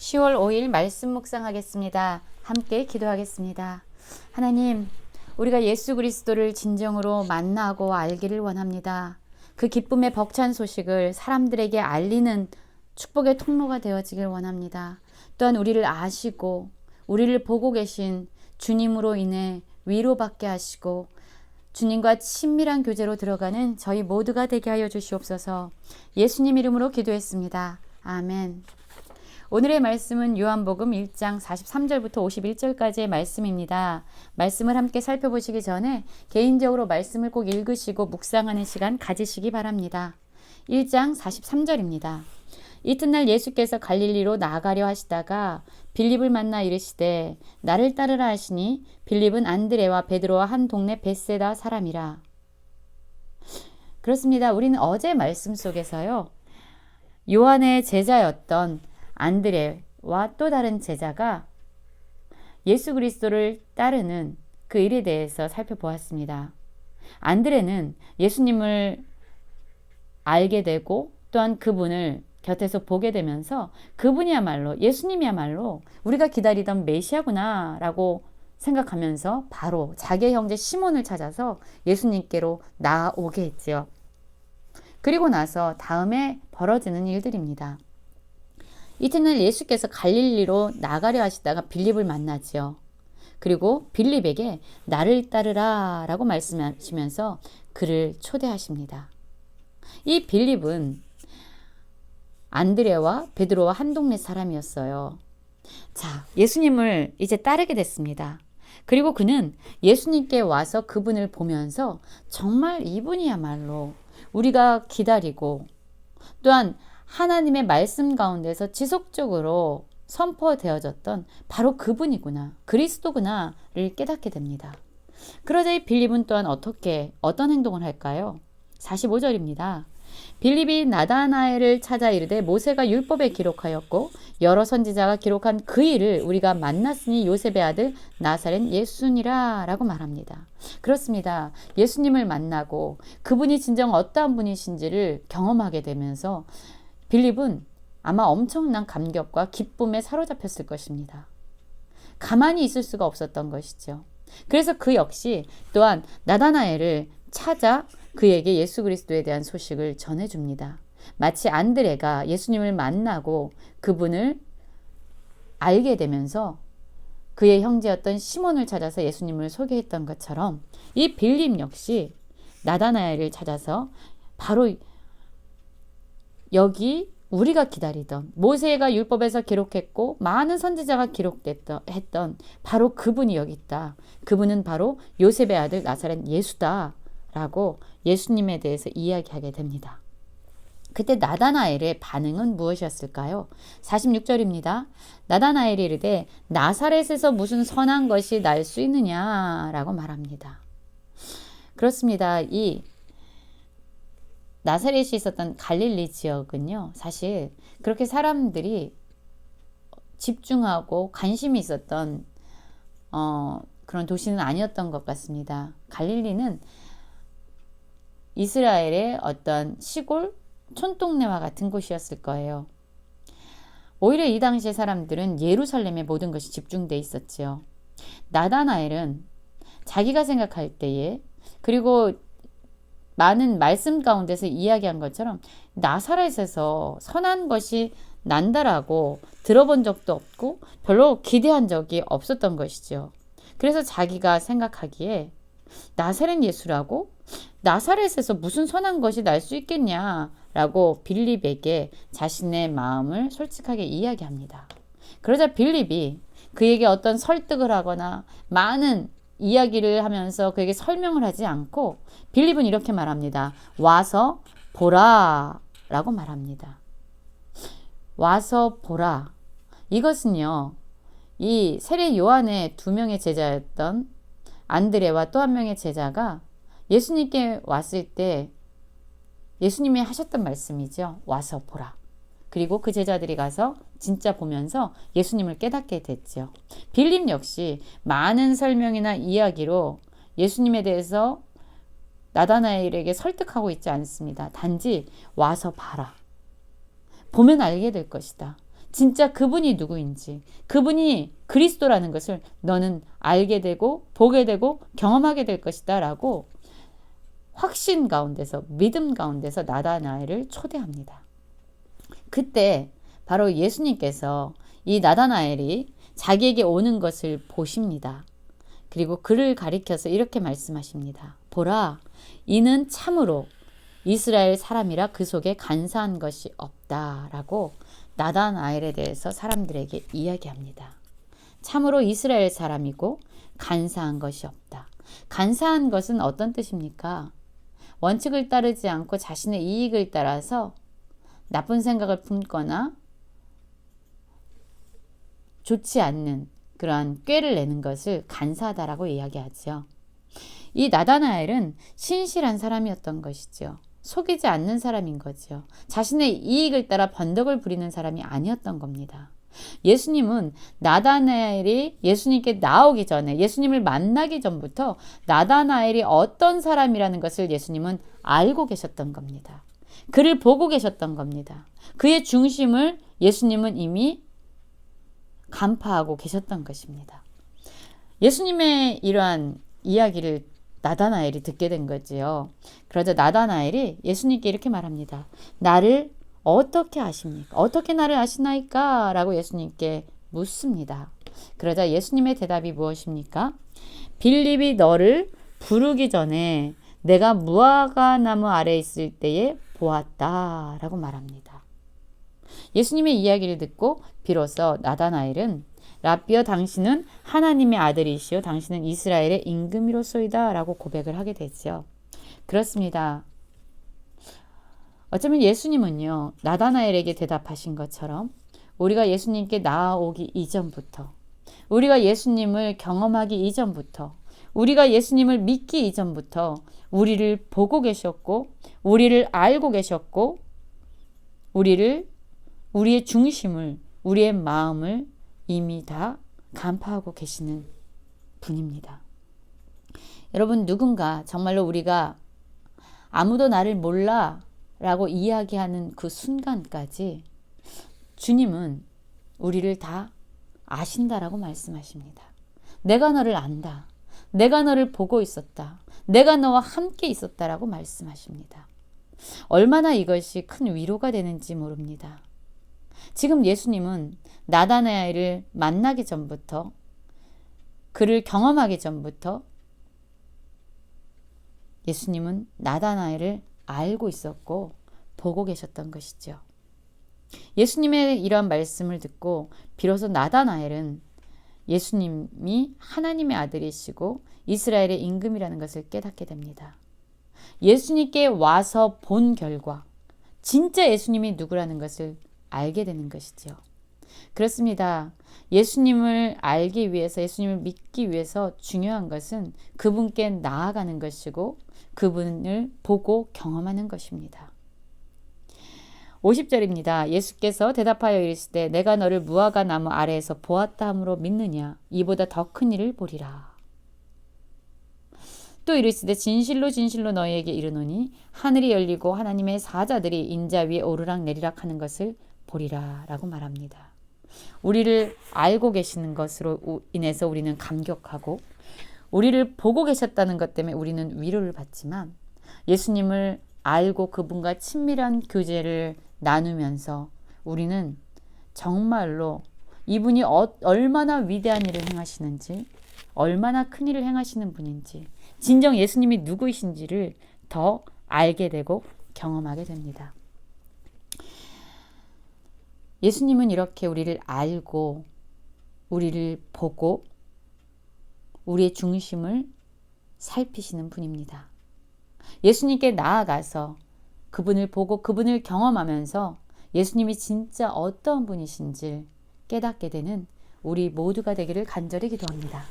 10월 5일 말씀 묵상하겠습니다. 함께 기도하겠습니다. 하나님, 우리가 예수 그리스도를 진정으로 만나고 알기를 원합니다. 그 기쁨의 벅찬 소식을 사람들에게 알리는 축복의 통로가 되어지길 원합니다. 또한 우리를 아시고 우리를 보고 계신 주님으로 인해 위로받게 하시고 주님과 친밀한 교제로 들어가는 저희 모두가 되게 하여 주시옵소서. 예수님 이름으로 기도했습니다. 아멘. 오늘의 말씀은 요한복음 1장 43절부터 51절까지의 말씀입니다. 말씀을 함께 살펴보시기 전에 개인적으로 말씀을 꼭 읽으시고 묵상하는 시간 가지시기 바랍니다. 1장 43절입니다. 이튿날 예수께서 갈릴리로 나가려 하시다가 빌립을 만나 이르시되 나를 따르라 하시니 빌립은 안드레와 베드로와 한 동네 벳세다 사람이라. 그렇습니다. 우리는 어제 말씀 속에서요, 요한의 제자였던 안드레와 또 다른 제자가 예수 그리스도를 따르는 그 일에 대해서 살펴보았습니다. 안드레는 예수님을 알게 되고 또한 그분을 곁에서 보게 되면서 그분이야말로, 예수님이야말로 우리가 기다리던 메시아구나 라고 생각하면서 바로 자기의 형제 시몬을 찾아서 예수님께로 나아오게 했지요. 그리고 나서 다음에 벌어지는 일들입니다. 이튿날 예수께서 갈릴리로 나가려 하시다가 빌립을 만나지요. 그리고 빌립에게 나를 따르라 라고 말씀하시면서 그를 초대하십니다. 이 빌립은 안드레와 베드로와 한 동네 사람이었어요. 자, 예수님을 이제 따르게 됐습니다. 그리고 그는 예수님께 와서 그분을 보면서 정말 이분이야말로 우리가 기다리고 또한 하나님의 말씀 가운데서 지속적으로 선포되어졌던 바로 그분이구나, 그리스도구나를 깨닫게 됩니다. 그러자 이 빌립은 또한 어떤 행동을 할까요? 45절입니다. 빌립이 나다나엘을 찾아 이르되 모세가 율법에 기록하였고 여러 선지자가 기록한 그 일을 우리가 만났으니 요셉의 아들 나사렛 예수니라 라고 말합니다. 그렇습니다. 예수님을 만나고 그분이 진정 어떠한 분이신지를 경험하게 되면서 빌립은 아마 엄청난 감격과 기쁨에 사로잡혔을 것입니다. 가만히 있을 수가 없었던 것이죠. 그래서 그 역시 또한 나다나엘을 찾아 그에게 예수 그리스도에 대한 소식을 전해줍니다. 마치 안드레가 예수님을 만나고 그분을 알게 되면서 그의 형제였던 시몬을 찾아서 예수님을 소개했던 것처럼 이 빌립 역시 나다나엘을 찾아서 바로 여기 우리가 기다리던 모세가 율법에서 기록했고 많은 선지자가 기록했던 바로 그분이 여기 있다. 그분은 바로 요셉의 아들 나사렛 예수다 라고 예수님에 대해서 이야기하게 됩니다. 그때 나다나엘의 반응은 무엇이었을까요? 46절입니다. 나다나엘이 이르되 나사렛에서 무슨 선한 것이 날 수 있느냐라고 말합니다. 그렇습니다. 이 나사렛이 있었던 갈릴리 지역은요, 사실 그렇게 사람들이 집중하고 관심이 있었던 그런 도시는 아니었던 것 같습니다. 갈릴리는 이스라엘의 어떤 시골 촌동네와 같은 곳이었을 거예요. 오히려 이 당시의 사람들은 예루살렘에 모든 것이 집중돼 있었지요. 나다나엘은 자기가 생각할 때에, 그리고 많은 말씀 가운데서 이야기한 것처럼 나사렛에서 선한 것이 난다라고 들어본 적도 없고 별로 기대한 적이 없었던 것이죠. 그래서 자기가 생각하기에 나사렛 예수라고? 나사렛에서 무슨 선한 것이 날 수 있겠냐라고 빌립에게 자신의 마음을 솔직하게 이야기합니다. 그러자 빌립이 그에게 어떤 설득을 하거나 많은 이야기를 하면서 그에게 설명을 하지 않고 빌립은 이렇게 말합니다. 와서 보라 라고 말합니다. 와서 보라. 이것은요, 이 세례 요한의 두 명의 제자였던 안드레와 또 한 명의 제자가 예수님께 왔을 때 예수님이 하셨던 말씀이죠. 와서 보라. 그리고 그 제자들이 가서 진짜 보면서 예수님을 깨닫게 됐죠. 빌립 역시 많은 설명이나 이야기로 예수님에 대해서 나다나엘에게 설득하고 있지 않습니다. 단지 와서 봐라. 보면 알게 될 것이다. 진짜 그분이 누구인지, 그분이 그리스도라는 것을 너는 알게 되고 보게 되고 경험하게 될 것이다 라고 확신 가운데서, 믿음 가운데서 나다나엘을 초대합니다. 그때 바로 예수님께서 이 나다나엘이 자기에게 오는 것을 보십니다. 그리고 그를 가리켜서 이렇게 말씀하십니다. 보라, 이는 참으로 이스라엘 사람이라 그 속에 간사한 것이 없다라고 나다나엘에 대해서 사람들에게 이야기합니다. 참으로 이스라엘 사람이고 간사한 것이 없다. 간사한 것은 어떤 뜻입니까? 원칙을 따르지 않고 자신의 이익을 따라서 나쁜 생각을 품거나 좋지 않는 그러한 꾀를 내는 것을 간사하다라고 이야기하죠. 이 나다나엘은 신실한 사람이었던 것이죠. 속이지 않는 사람인 거죠. 자신의 이익을 따라 번덕을 부리는 사람이 아니었던 겁니다. 예수님은 나다나엘이 예수님께 나오기 전에, 예수님을 만나기 전부터 나다나엘이 어떤 사람이라는 것을 예수님은 알고 계셨던 겁니다. 그를 보고 계셨던 겁니다. 그의 중심을 예수님은 이미 간파하고 계셨던 것입니다. 예수님의 이러한 이야기를 나다나엘이 듣게 된 거지요. 그러자 나다나엘이 예수님께 이렇게 말합니다. 나를 어떻게 아십니까? 어떻게 나를 아시나이까? 라고 예수님께 묻습니다. 그러자 예수님의 대답이 무엇입니까? 빌립이 너를 부르기 전에 내가 무화과 나무 아래에 있을 때에 보았다 라고 말합니다. 예수님의 이야기를 듣고 비로소 나다나엘은 라비어, 당신은 하나님의 아들이시요 당신은 이스라엘의 임금이로소이다 라고 고백을 하게 되죠. 그렇습니다. 어쩌면 예수님은요, 나다나엘에게 대답하신 것처럼 우리가 예수님께 나아오기 이전부터, 우리가 예수님을 경험하기 이전부터, 우리가 예수님을 믿기 이전부터 우리를 보고 계셨고, 우리를 알고 계셨고, 우리의 중심을, 우리의 마음을 이미 다 간파하고 계시는 분입니다. 여러분, 누군가 정말로 우리가 아무도 나를 몰라 라고 이야기하는 그 순간까지 주님은 우리를 다 아신다라고 말씀하십니다. 내가 너를 안다. 내가 너를 보고 있었다. 내가 너와 함께 있었다라고 말씀하십니다. 얼마나 이것이 큰 위로가 되는지 모릅니다. 지금 예수님은 나다나엘을 만나기 전부터, 그를 경험하기 전부터 예수님은 나다나엘을 알고 있었고 보고 계셨던 것이죠. 예수님의 이러한 말씀을 듣고 비로소 나다나엘은 예수님이 하나님의 아들이시고 이스라엘의 임금이라는 것을 깨닫게 됩니다. 예수님께 와서 본 결과 진짜 예수님이 누구라는 것을 알게 되는 것이죠. 그렇습니다. 예수님을 알기 위해서, 예수님을 믿기 위해서 중요한 것은 그분께 나아가는 것이고 그분을 보고 경험하는 것입니다. 50절입니다. 예수께서 대답하여 이르시되 내가 너를 무화과 나무 아래에서 보았다 함으로 믿느냐? 이보다 더 큰 일을 보리라. 또 이르시되 진실로 진실로 너희에게 이르노니 하늘이 열리고 하나님의 사자들이 인자 위에 오르락 내리락 하는 것을 보리라 라고 말합니다. 우리를 알고 계시는 것으로 인해서 우리는 감격하고 우리를 보고 계셨다는 것 때문에 우리는 위로를 받지만 예수님을 알고 그분과 친밀한 교제를 나누면서 우리는 정말로 이분이 얼마나 위대한 일을 행하시는지, 얼마나 큰 일을 행하시는 분인지, 진정 예수님이 누구이신지를 더 알게 되고 경험하게 됩니다. 예수님은 이렇게 우리를 알고 우리를 보고 우리의 중심을 살피시는 분입니다. 예수님께 나아가서 그분을 보고 그분을 경험하면서 예수님이 진짜 어떤 분이신지 깨닫게 되는 우리 모두가 되기를 간절히 기도합니다.